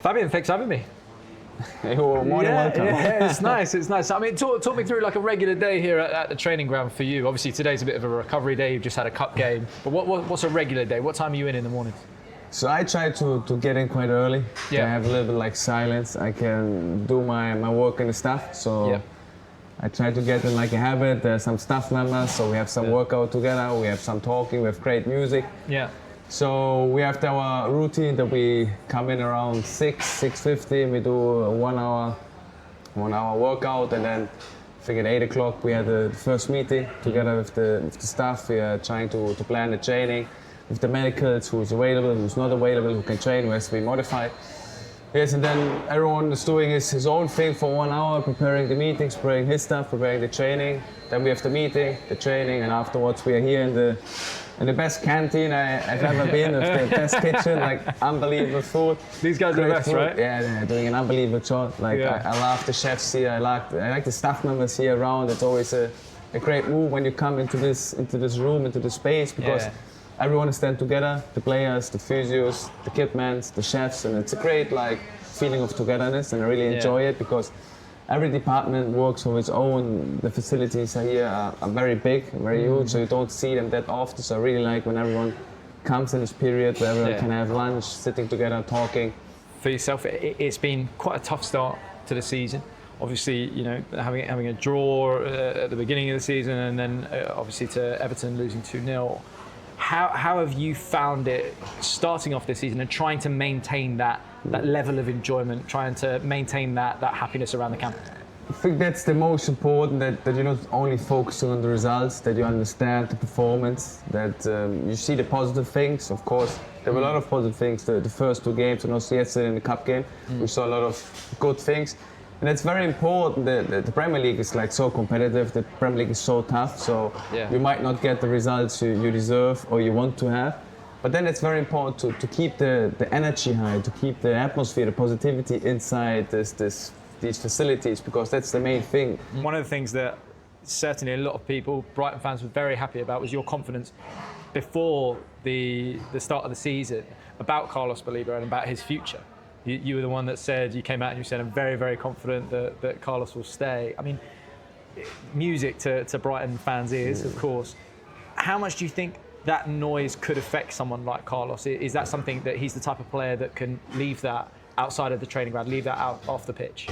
Fabian, thanks for having me. You're more than welcome. Yeah, it's nice. It's nice. I mean, talk me through like a regular day here at the training ground for you. Obviously, today's a bit of a recovery day. You've just had a cup game. But what's a regular day? What time are you in the morning? So I try to get in quite early. Yeah. To have a little bit like silence. I can do my work and stuff. So Yeah. I try to get in like a habit. There's some staff members, so we have some workout together. We have some talking. We have great music. Yeah. So we have our routine that we come in around 6:50. We do a 1 hour workout, and then I think at 8 o'clock we had the first meeting together with the staff. We are trying to plan the training with the medicals, who's available, who's not available, who can train, who has to be modified. Yes, and then everyone is doing his own thing for 1 hour, preparing the meetings, preparing his stuff, preparing the training. Then we have the meeting, the training, and afterwards we are here in the best canteen I've ever been, with the best kitchen, like unbelievable food. These guys are the best, food. right? Yeah, they're doing an unbelievable job. Like I love the chefs here. I like the staff members here around. It's always a great move when you come into this room, into the space, because everyone is then together, the players, the physios, the kitmans, the chefs, and it's a great like feeling of togetherness, and I really enjoy it because every department works for its own. The facilities here are very big, very huge, so you don't see them that often. So I really like when everyone comes in this period where everyone can have lunch, sitting together, talking. For yourself, it's been quite a tough start to the season. Obviously, you know, having a draw at the beginning of the season, and then obviously to Everton losing 2-0. How have you found it starting off this season and trying to maintain that level of enjoyment, trying to maintain that happiness around the camp? I think that's the most important, that you're not only focusing on the results, that you understand the performance, that you see the positive things. Of course, there were a lot of positive things the first two games, and also yesterday in the cup game. We saw a lot of good things. And it's very important that the Premier League is like so competitive, the Premier League is so tough, so you might not get the results you deserve or you want to have. But then it's very important to keep the energy high, to keep the atmosphere, the positivity inside these facilities, because that's the main thing. One of the things that certainly a lot of people, Brighton fans, were very happy about was your confidence before the start of the season about Carlos Baleba and about his future. You were the one that said, you came out and you said, I'm very, very confident that Carlos will stay. I mean, music to Brighton fans' ears, of course. How much do you think that noise could affect someone like Carlos? Is that something that he's the type of player that can leave that outside of the training ground, leave that out off the pitch?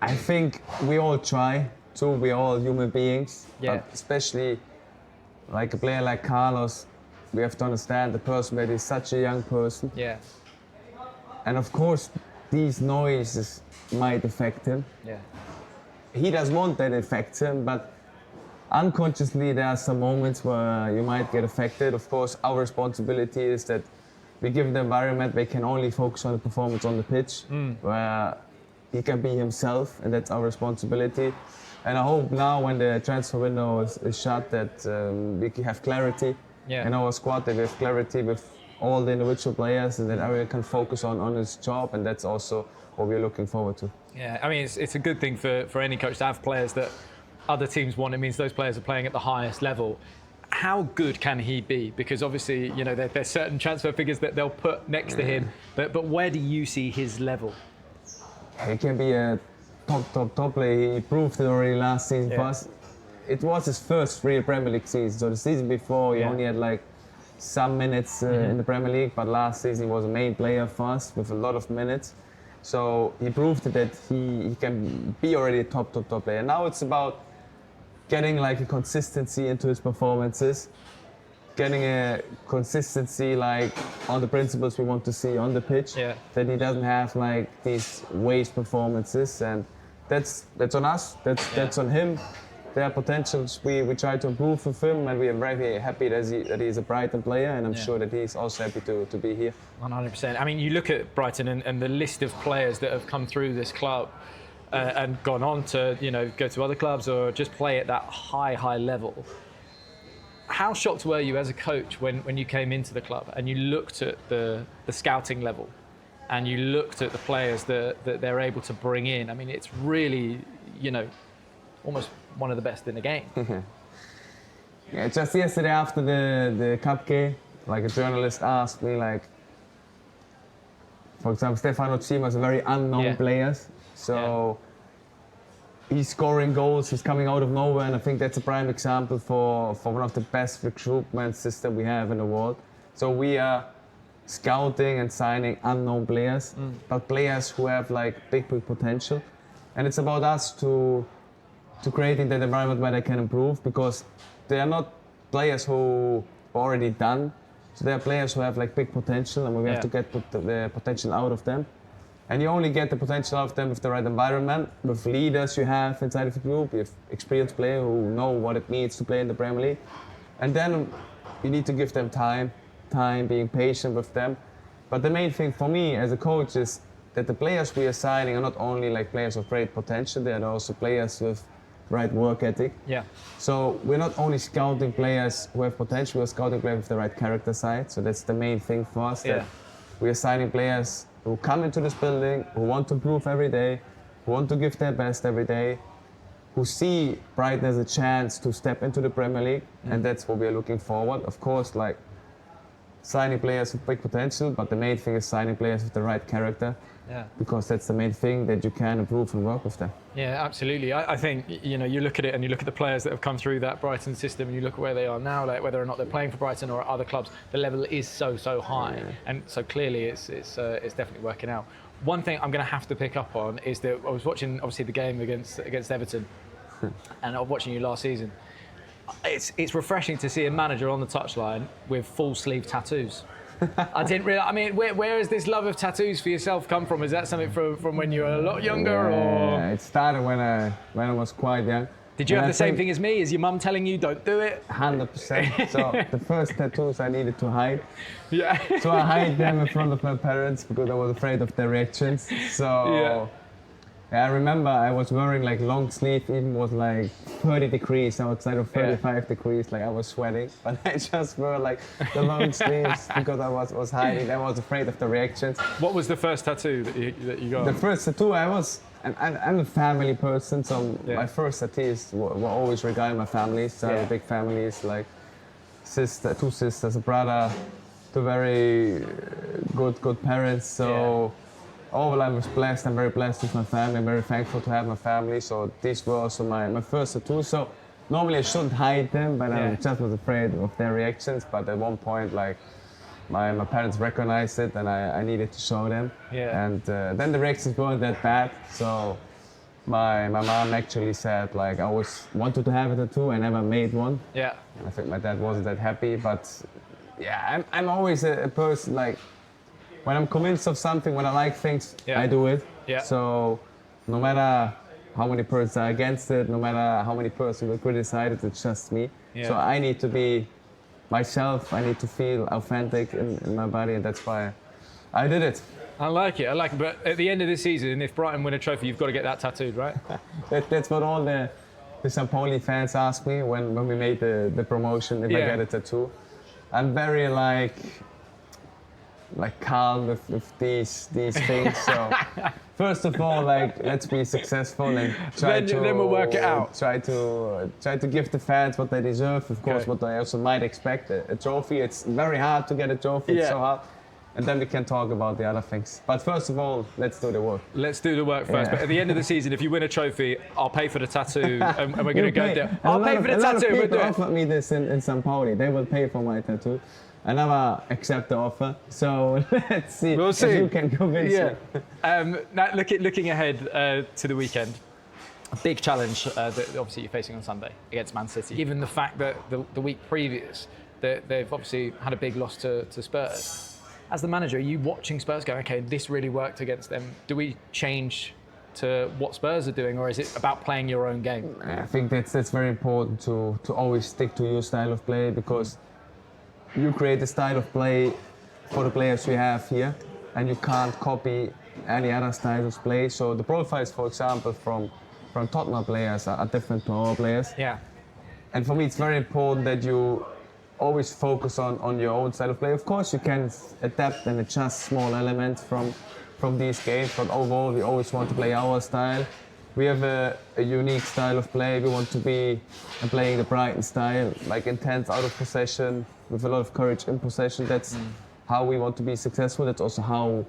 I think we all try to, we're all human beings, but especially like a player like Carlos, we have to understand the person that is such a young person. Yeah. And of course, these noises might affect him. Yeah. He doesn't want that to affect him, but unconsciously there are some moments where you might get affected. Of course, our responsibility is that we give the environment where he can only focus on the performance on the pitch, where he can be himself, and that's our responsibility. And I hope now when the transfer window is shut that we have clarity in our squad, that we have clarity with all the individual players, and that everyone can focus on his job, and that's also what we're looking forward to. Yeah, I mean, it's a good thing for any coach to have players that other teams want. It means those players are playing at the highest level. How good can he be? Because obviously, you know, there's certain transfer figures that they'll put next to him, but where do you see his level? He can be a top player. He proved it already last season for us. It was his first real Premier League season. So the season before, he only had like some minutes in the Premier League, but last season he was a main player for us with a lot of minutes. So he proved that he can be already a top player. Now it's about getting like a consistency into his performances, getting a consistency like on the principles we want to see on the pitch, that he doesn't have like these waste performances, and that's on us, that's on him. There are potentials we try to improve with him, and we are very happy that he's a Brighton player, and I'm sure that he's also happy to be here. 100%. I mean, you look at Brighton and the list of players that have come through this club and gone on to, you know, go to other clubs or just play at that high level. How shocked were you as a coach when you came into the club and you looked at the scouting level and you looked at the players that they're able to bring in? I mean, it's really, you know, almost one of the best in the game. Yeah, just yesterday after the cup game, like a journalist asked me, like, for example, Stefano Cima is a very unknown player. So he's scoring goals, he's coming out of nowhere, and I think that's a prime example for one of the best recruitment system we have in the world. So we are scouting and signing unknown players, but players who have like big potential. And it's about us to creating that environment where they can improve, because they are not players who are already done. So they are players who have like big potential, and we have to get the potential out of them. And you only get the potential out of them with the right environment, with leaders you have inside of the group, you have experienced players who know what it means to play in the Premier League. And then you need to give them time, being patient with them. But the main thing for me as a coach is that the players we are signing are not only like players of great potential, they are also players with right work ethic. Yeah. So we're not only scouting players who have potential, we're scouting players with the right character side. So that's the main thing for us, that we are signing players who come into this building, who want to improve every day, who want to give their best every day, who see Brighton as a chance to step into the Premier League, and that's what we are looking forward. Of course, like signing players with big potential, but the main thing is signing players with the right character, because that's the main thing, that you can improve and work with them. Yeah, absolutely. I think, you know, you look at it and you look at the players that have come through that Brighton system, and you look at where they are now, like whether or not they're playing for Brighton or at other clubs, the level is so high, and so clearly it's definitely working out. One thing I'm going to have to pick up on is that I was watching obviously the game against Everton, and I was watching you last season. It's refreshing to see a manager on the touchline with full sleeve tattoos. I didn't realise. I mean, where has this love of tattoos for yourself come from? Is that something from when you were a lot younger, or? It started when I was quite young. Did you have the same thing as me? Is your mum telling you don't do it? 100%. So the first tattoos I needed to hide. Yeah. So I hid them in front of my parents because I was afraid of their reactions. So I remember I was wearing like long sleeve, even was like 30 degrees outside of 35 degrees, like I was sweating. But I just wore like the long sleeves because I was hiding. I was afraid of the reactions. What was the first tattoo that you got? The first tattoo I'm a family person, so my first tattoos were always regarding my family. So I have a big family, it's like two sisters, a brother, two very good parents. So all I was blessed. I'm very blessed with my family. I'm very thankful to have my family. So these were also my first tattoos. So normally I shouldn't hide them, but I just was afraid of their reactions. But at one point, like my parents recognized it, and I needed to show them. Yeah. And then the reactions weren't that bad. So my mom actually said, like, I always wanted to have a tattoo. I never made one. Yeah. I think my dad wasn't that happy, but I'm always a person like, when I'm convinced of something, when I like things, I do it. Yeah. So no matter how many persons are against it, no matter how many persons will criticize it, it's just me. Yeah. So I need to be myself. I need to feel authentic in my body, and that's why I did it. I like it. But at the end of this season, if Brighton win a trophy, you've got to get that tattooed, right? That's what all the St. Pauli fans ask me when we made the promotion, if I get a tattoo. I'm very like calm with these things. So first of all, like, let's be successful and then we'll work it out. Try to give the fans what they deserve. Of course, what they also might expect. A trophy. It's very hard to get a trophy. It's so hard. And then we can talk about the other things. But first of all, let's do the work. Let's do the work first. But at the end of the season, if you win a trophy, I'll pay for the tattoo, and we're going to go there. I'll pay for the tattoo. A lot of people offered me this in St. Pauli. They will pay for my tattoo. I never accept the offer, so let's see. We'll see. If you can convince me. Now, looking ahead to the weekend, a big challenge that obviously you're facing on Sunday against Man City. Given the fact that the week previous, they've obviously had a big loss to Spurs. As the manager, are you watching Spurs going, okay, this really worked against them? Do we change to what Spurs are doing, or is it about playing your own game? I think that's very important to always stick to your style of play, because you create a style of play for the players you have here, and you can't copy any other styles of play. So the profiles, for example, from Tottenham players are different to our players. Yeah. And for me, it's very important that you always focus on your own style of play. Of course, you can adapt and adjust small elements from these games, but overall, we always want to play our style. We have a unique style of play. We want to be playing the Brighton style, like intense out of possession, with a lot of courage in possession. That's how we want to be successful. That's also how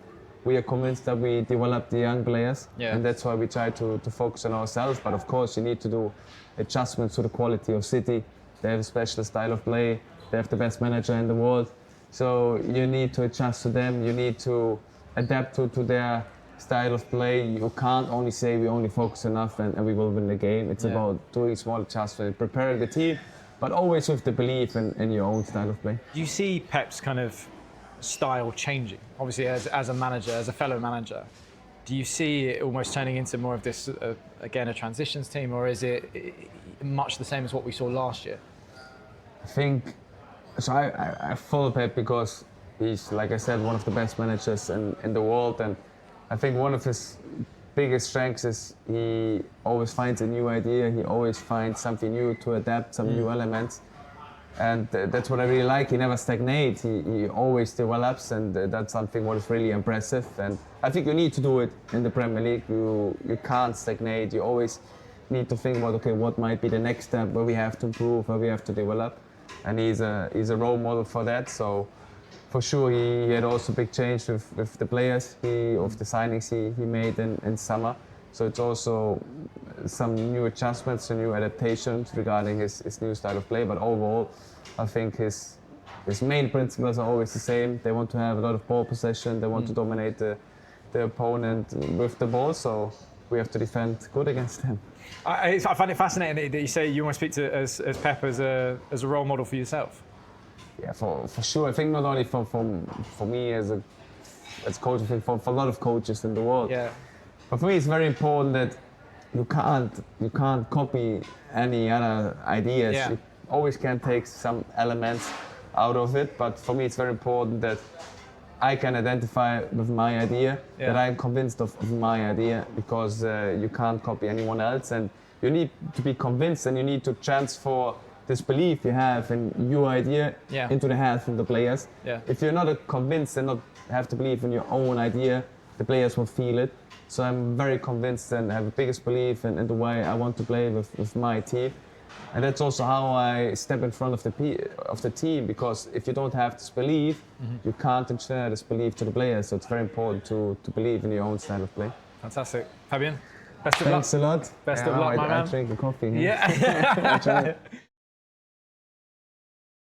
we are convinced that we develop the young players, Yeah. and that's why we try to focus on ourselves. But of course, you need to do adjustments to the quality of City. They have a special style of play. They have the best manager in the world. So you need to adjust to them. You need to adapt to their style of play. You can't only say we only focus enough and we will win the game. It's about doing small adjustments, preparing the team, but always with the belief in your own style of play. Do you see Pep's kind of style changing? Obviously, as a manager, as a fellow manager, do you see it almost turning into more of this, again, a transitions team, or is it much the same as what we saw last year? I think, so I follow Pep because he's, like I said, one of the best managers in the world, and I think one of his biggest strengths is he always finds a new idea, he always finds something new to adapt, some new elements. And that's what I really like. He never stagnates. He always develops, and that's something what is really impressive. And I think you need to do it in the Premier League. You can't stagnate. You always need to think about, okay, what might be the next step, where we have to improve, where we have to develop. And he's a role model for that. So for sure, he had also big change with the players, of the signings he made in summer. So it's also some new adjustments and new adaptations regarding his new style of play. But overall, I think his main principles are always the same. They want to have a lot of ball possession. They want to dominate the opponent with the ball. So we have to defend good against them. I find it fascinating that you say you want to speak to as Pep as a role model for yourself. Yeah, for sure. I think not only for me as coach, I think for a lot of coaches in the world. Yeah. But for me, it's very important that you can't copy any other ideas. Yeah. You always can take some elements out of it. But for me, it's very important that I can identify with my idea, that I'm convinced of my idea, because you can't copy anyone else, and you need to be convinced, and you need to transfer this belief you have in your idea into the hands of the players. Yeah. If you're not convinced and not have to believe in your own idea, the players will feel it. So I'm very convinced and have the biggest belief in the way I want to play with my team. And that's also how I step in front of the team, because if you don't have this belief, you can't share this belief to the players. So it's very important to believe in your own style of play. Fantastic. Fabian, best of luck. Thanks a lot. Best of luck, my man. I drink a coffee. Yeah.